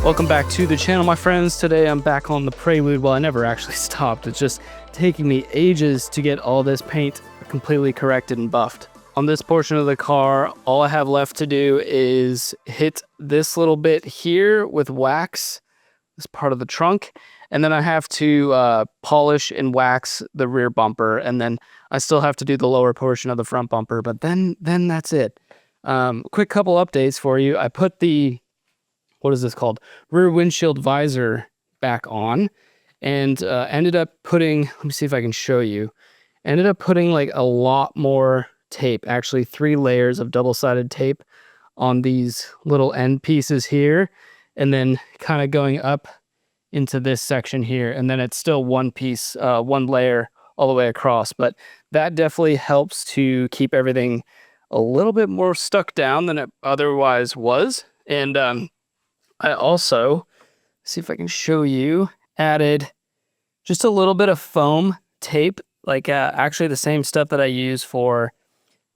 Welcome back to the channel, my friends. Today I'm back on the Prelude. Well, I never actually stopped. It's just taking me ages to get all this paint completely corrected and buffed. On this portion of the car, all I have left to do is hit this little bit here with wax, this part of the trunk, and then I have to polish and wax the rear bumper, and then I still have to do the lower portion of the front bumper, but then that's it. Quick couple updates for you. I put the what is this called? Rear windshield visor back on, and ended up putting, let me see if I can show you, ended up putting like a lot more tape, actually 3 layers of double-sided tape on these little end pieces here, and then kind of going up into this section here, and then it's still one piece, one layer all the way across, but that definitely helps to keep everything a little bit more stuck down than it otherwise was. And I also, see if I can show you, added just a little bit of foam tape, like actually the same stuff that I use for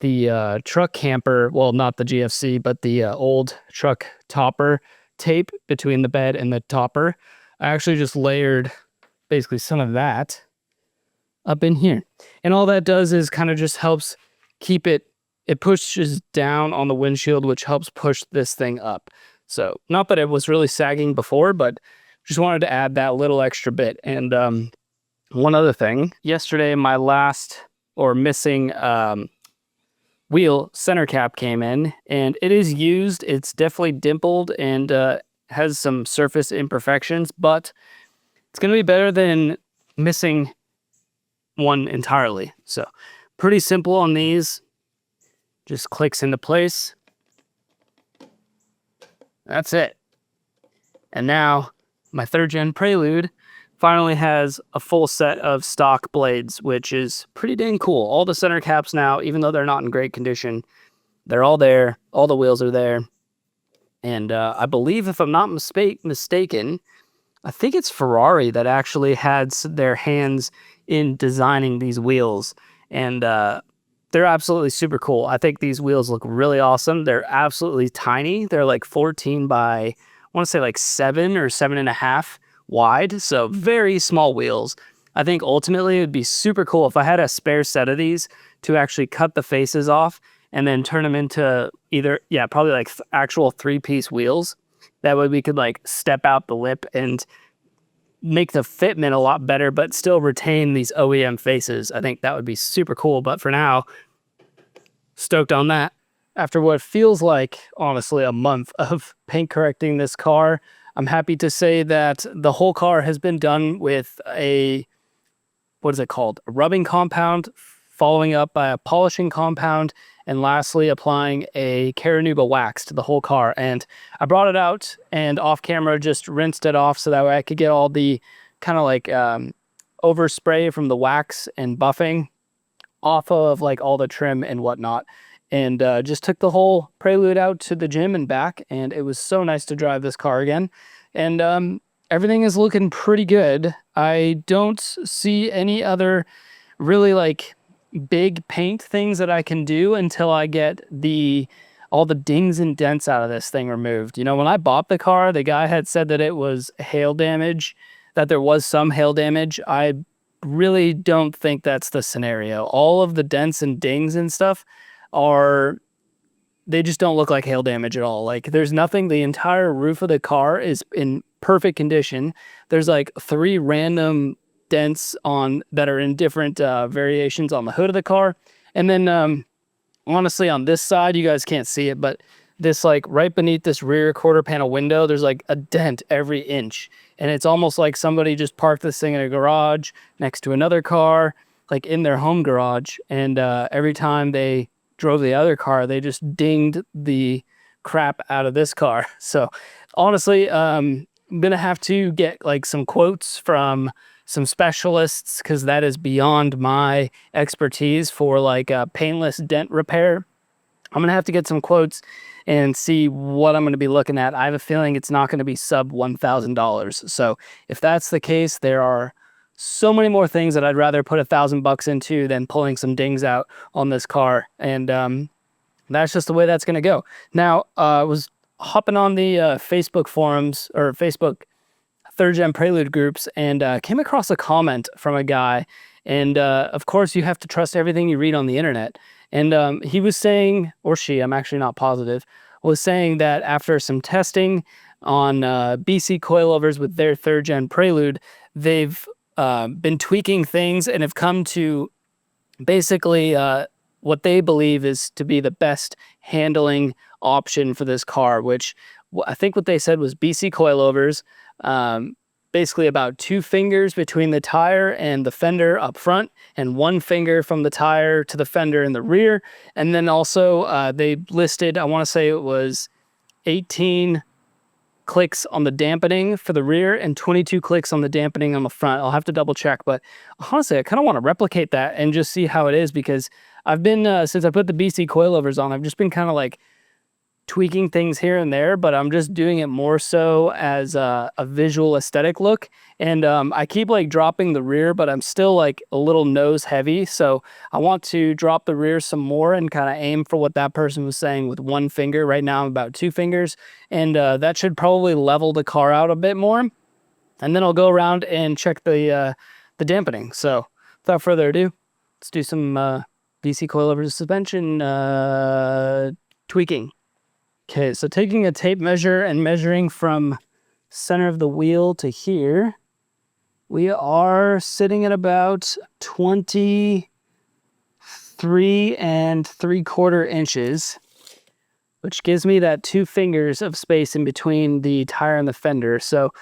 the truck camper, well, not the GFC, but the old truck topper tape between the bed and the topper. I actually just layered basically some of that up in here. And all that does is kind of just helps keep it pushes down on the windshield, which helps push this thing up. So not that it was really sagging before, but just wanted to add that little extra bit. And one other thing, yesterday my last or missing wheel center cap came in, and it is used. It's definitely dimpled and has some surface imperfections, but it's going to be better than missing one entirely. So pretty simple on these. Just clicks into place. That's it. And now my 3rd gen Prelude finally has a full set of stock blades, which is pretty dang cool. All the center caps now, even though they're not in great condition, they're all there. All the wheels are there. And I believe, if I'm not mistaken, I think it's Ferrari that actually had their hands in designing these wheels. And they're absolutely super cool. I think these wheels look really awesome. They're absolutely tiny. They're like 14 by, I want to say like 7 or 7.5 wide. So very small wheels. I think ultimately it would be super cool if I had a spare set of these to actually cut the faces off and then turn them into either, yeah, probably like actual 3-piece wheels. That way we could like step out the lip and make the fitment a lot better, but still retain these OEM faces. I think that would be super cool. But for now, stoked on that. After what feels like, honestly, a month of paint correcting this car, I'm happy to say that the whole car has been done with a, what is it called? A rubbing compound, following up by a polishing compound, and lastly applying a Caranuba wax to the whole car. And I brought it out and off camera just rinsed it off so that way I could get all the kind of like overspray from the wax and buffing off of like all the trim and whatnot. And just took the whole Prelude out to the gym and back, and it was so nice to drive this car again. And everything is looking pretty good. I don't see any other really like big paint things that I can do until I get all the dings and dents out of this thing removed. You know, when I bought the car, the guy had said that it was hail damage, that there was some hail damage. I really don't think that's the scenario. All of the dents and dings and stuff they just don't look like hail damage at all. Like there's nothing. The entire roof of the car is in perfect condition. There's like 3 random dents that are in different variations on the hood of the car. And then honestly on this side, you guys can't see it, but this like right beneath this rear quarter panel window, there's like a dent every inch. And it's almost like somebody just parked this thing in a garage next to another car, like in their home garage. And every time they drove the other car, they just dinged the crap out of this car. So honestly, I'm gonna have to get like some quotes from some specialists, because that is beyond my expertise for like a paintless dent repair. I'm gonna have to get some quotes and see what I'm gonna be looking at. I have a feeling it's not gonna be sub $1,000. So if that's the case, there are so many more things that I'd rather put $1,000 into than pulling some dings out on this car. And that's just the way that's gonna go. Now, I was hopping on the Facebook forums or Facebook 3rd Gen Prelude groups and came across a comment from a guy. And of course, you have to trust everything you read on the internet. And he was saying, or she, I'm actually not positive, was saying that after some testing on BC coilovers with their 3rd Gen Prelude, they've been tweaking things and have come to basically what they believe is to be the best handling option for this car, which I think what they said was BC coilovers, basically about 2 fingers between the tire and the fender up front, and 1 finger from the tire to the fender in the rear. And then also they listed, I want to say it was 18 clicks on the dampening for the rear and 22 clicks on the dampening on the front. I'll have to double check, but honestly, I kind of want to replicate that and just see how it is, because I've been, since I put the BC coilovers on, I've just been kind of like tweaking things here and there, but I'm just doing it more so as a visual aesthetic look. And I keep like dropping the rear, but I'm still like a little nose heavy. So I want to drop the rear some more and kind of aim for what that person was saying with 1 finger. Right now I'm about 2 fingers, and that should probably level the car out a bit more. And then I'll go around and check the dampening. So without further ado, let's do some BC coilover suspension tweaking. Okay, so taking a tape measure and measuring from center of the wheel to here, we are sitting at about 23 3/4 inches, which gives me that 2 fingers of space in between the tire and the fender. So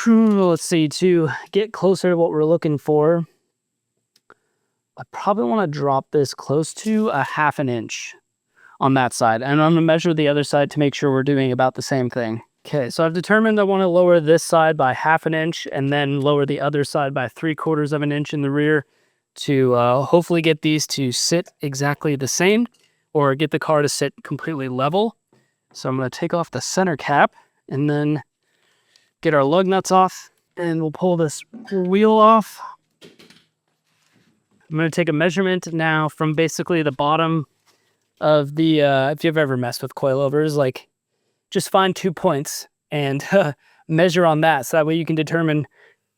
let's see, to get closer to what we're looking for, I probably want to drop this close to a 1/2 inch on that side. And I'm going to measure the other side to make sure we're doing about the same thing. Okay, so I've determined I want to lower this side by 1/2 inch and then lower the other side by 3/4 inch in the rear to hopefully get these to sit exactly the same, or get the car to sit completely level. So I'm going to take off the center cap and then get our lug nuts off, and we'll pull this wheel off. I'm going to take a measurement now from basically the bottom of the, if you've ever messed with coilovers, like just find 2 points and measure on that. So that way you can determine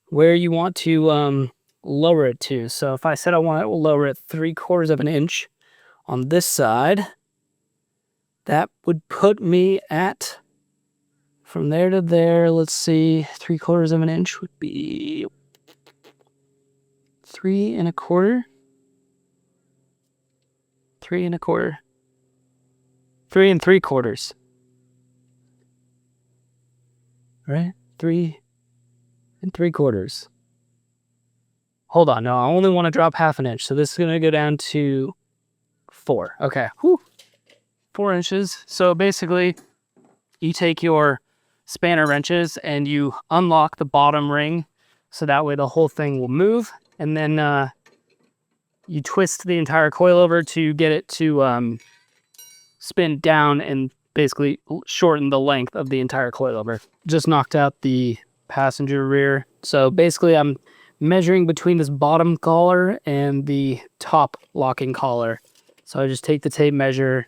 where you want to lower it to. So if I said I want to lower it 3/4 inch on this side, that would put me at, from there to there, let's see, 3/4 inch would be 3 1/4. 3 1/4. 3 3/4. Right? 3 3/4. Hold on, no, I only want to drop 1/2 inch. So this is going to go down to 4. Okay. Whew. 4 inches. So basically, you take your spanner wrenches and you unlock the bottom ring, so that way the whole thing will move. And then you twist the entire coilover to get it to spin down and basically shorten the length of the entire coilover. Just knocked out the passenger rear. So basically I'm measuring between this bottom collar and the top locking collar. So I just take the tape measure,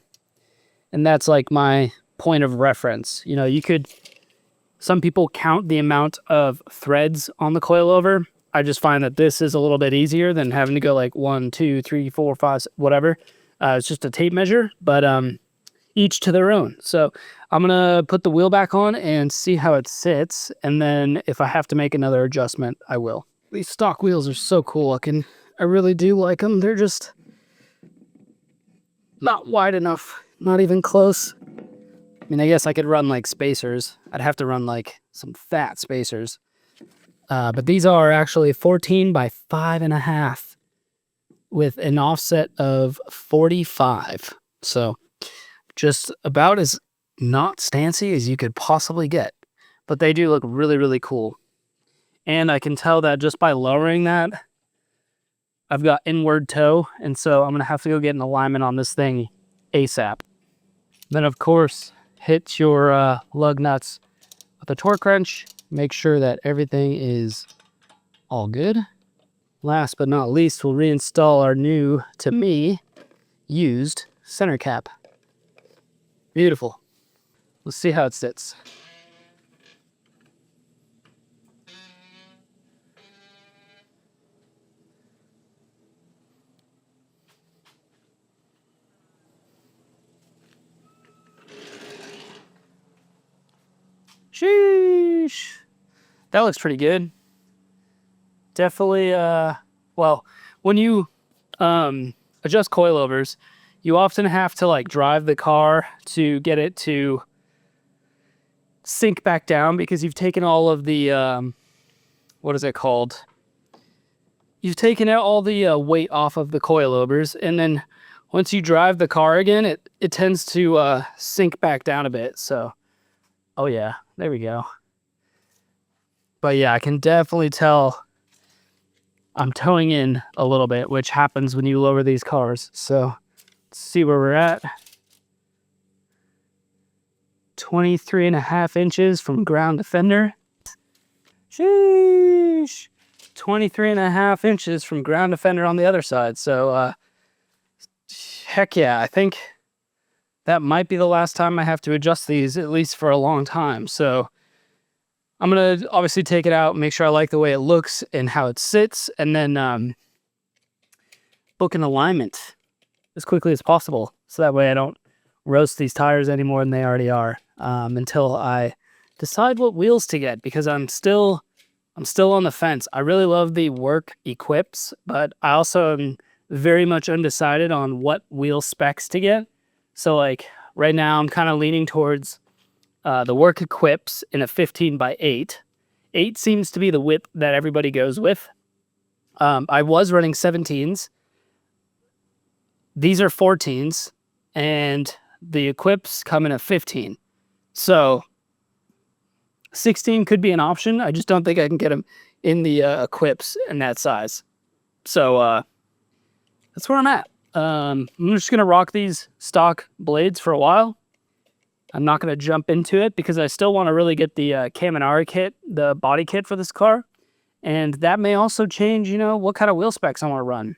and that's like my point of reference. You know, you could, some people count the amount of threads on the coilover. I just find that this is a little bit easier than having to go like 1, 2, 3, 4, 5, whatever. It's just a tape measure, but each to their own. So I'm gonna put the wheel back on and see how it sits, and then if I have to make another adjustment, I will. These stock wheels are so cool looking. I really do like them. They're just not wide enough, not even close. I mean, I guess I could run like spacers. I'd have to run like some fat spacers. But these are actually 14 by 5.5 with an offset of 45. So just about as not stancy as you could possibly get. But they do look really, really cool. And I can tell that just by lowering that, I've got inward toe. And so I'm going to have to go get an alignment on this thing ASAP. Then, of course, hit your lug nuts with a torque wrench. Make sure that everything is all good. Last but not least, we'll reinstall our new, to me, used center cap. Beautiful. Let's see how it sits. Sheesh. That looks pretty good. Definitely, well, when you adjust coilovers, you often have to like drive the car to get it to sink back down because you've taken all of the, what is it called? You've taken out all the weight off of the coilovers, and then once you drive the car again, it tends to sink back down a bit. So, oh yeah, there we go. But yeah, I can definitely tell I'm towing in a little bit, which happens when you lower these cars. So let's see where we're at. 23.5 inches from ground to fender. Sheesh. 23.5 inches from ground to fender on the other side. So, heck yeah, I think that might be the last time I have to adjust these, at least for a long time. So I'm going to obviously take it out, make sure I like the way it looks and how it sits, and then book an alignment as quickly as possible. So that way I don't roast these tires any more than they already are, until I decide what wheels to get, because I'm still on the fence. I really love the work equips, but I also am very much undecided on what wheel specs to get. So like right now I'm kind of leaning towards the work equips in a 15x8. 8 seems to be the width that everybody goes with. I was running 17s. These are 14s, and the equips come in a 15. So 16 could be an option. I just don't think I can get them in the equips in that size. So that's where I'm at. I'm just going to rock these stock blades for a while. I'm not going to jump into it because I still want to really get the Caminari kit, the body kit for this car. And that may also change, you know, what kind of wheel specs I want to run.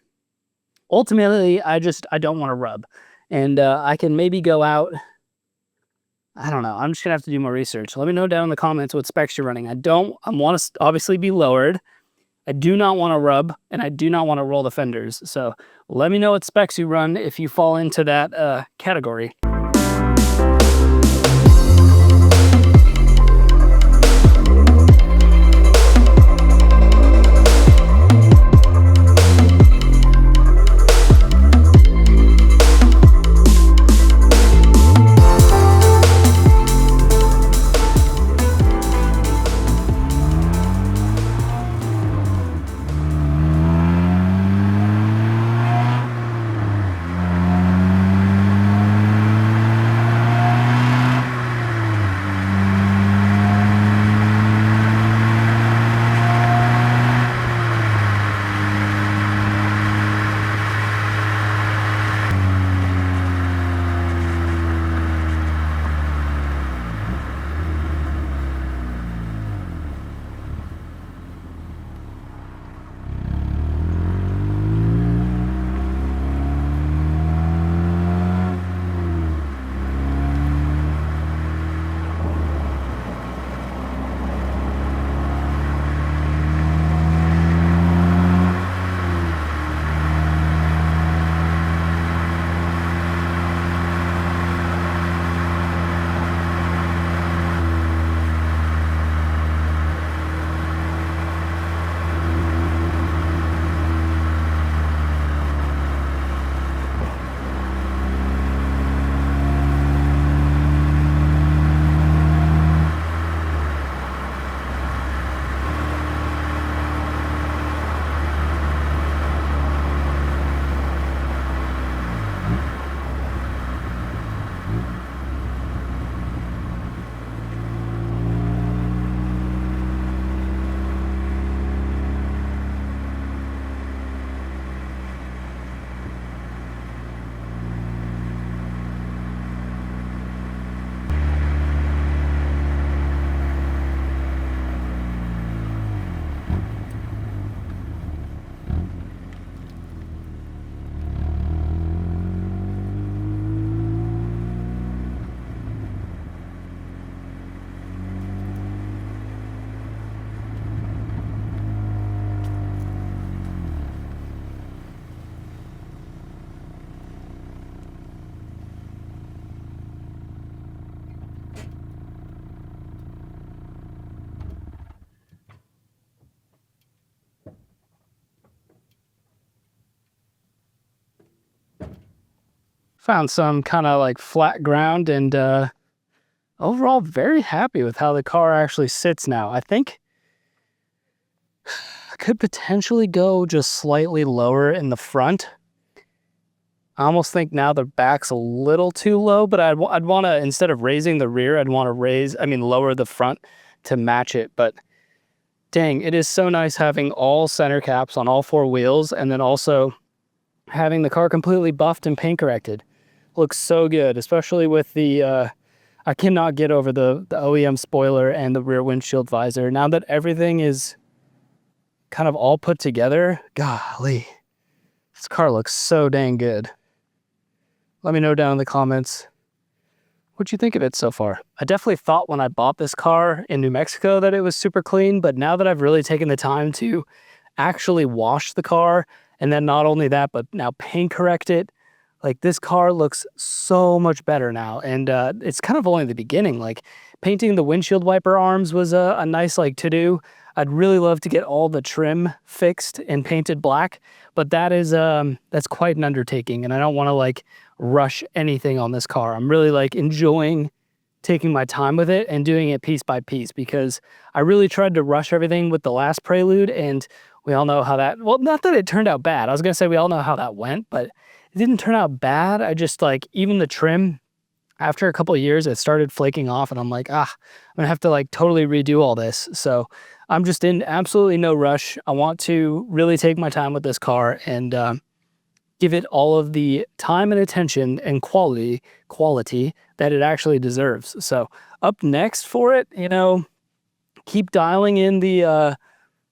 Ultimately, I don't want to rub. And I can maybe go out, I don't know. I'm just going to have to do more research. Let me know down in the comments what specs you're running. I want to obviously be lowered. I do not want to rub, and I do not want to roll the fenders. So let me know what specs you run if you fall into that category. Found some kind of like flat ground, and overall very happy with how the car actually sits now. I think I could potentially go just slightly lower in the front. I almost think now the back's a little too low, but I'd want to, instead of raising the rear, I'd want to lower the front to match it. But dang, it is so nice having all center caps on all four wheels, and then also having the car completely buffed and paint corrected. Looks so good, especially with the, I cannot get over the OEM spoiler and the rear windshield visor. Now that everything is kind of all put together, golly, this car looks so dang good. Let me know down in the comments what you think of it so far. I definitely thought when I bought this car in New Mexico that it was super clean, but now that I've really taken the time to actually wash the car, and then not only that, but now paint correct it, like this car looks so much better now. And it's kind of only the beginning. Like painting the windshield wiper arms was a nice like to do. I'd really love to get all the trim fixed and painted black, but that is that's quite an undertaking, and I don't want to like rush anything on this car. I'm really like enjoying taking my time with it and doing it piece by piece, because I really tried to rush everything with the last Prelude, and we all know how that, well, not that it turned out bad. I was gonna say we all know how that went, but it didn't turn out bad. I just like, even the trim, after a couple of years, it started flaking off, and I'm like, I'm gonna have to like totally redo all this. So I'm just in absolutely no rush. I want to really take my time with this car and give it all of the time and attention and quality that it actually deserves. So up next for it, you know, keep dialing in the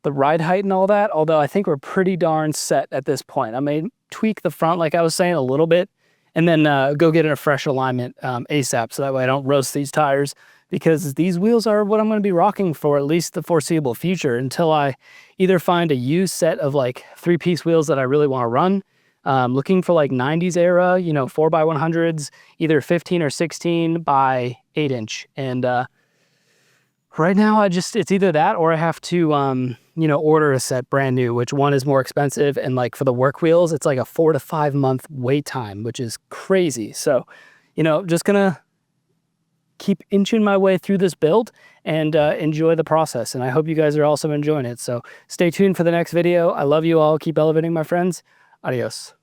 ride height and all that, although I think we're pretty darn set at this point. I may tweak the front, like I was saying, a little bit, and then go get a fresh alignment ASAP, so that way I don't roast these tires, because these wheels are what I'm going to be rocking for at least the foreseeable future, until I either find a used set of like 3-piece wheels that I really want to run. Looking for like 90s era, you know, 4x100s, either 15 or 16 by 8-inch. And right now it's either that or I have to, you know, order a set brand new, which one is more expensive. And like for the work wheels, it's like a 4 to 5 month wait time, which is crazy. So, you know, just gonna keep inching my way through this build and enjoy the process. And I hope you guys are also enjoying it. So stay tuned for the next video. I love you all. Keep elevating, my friends. Adios.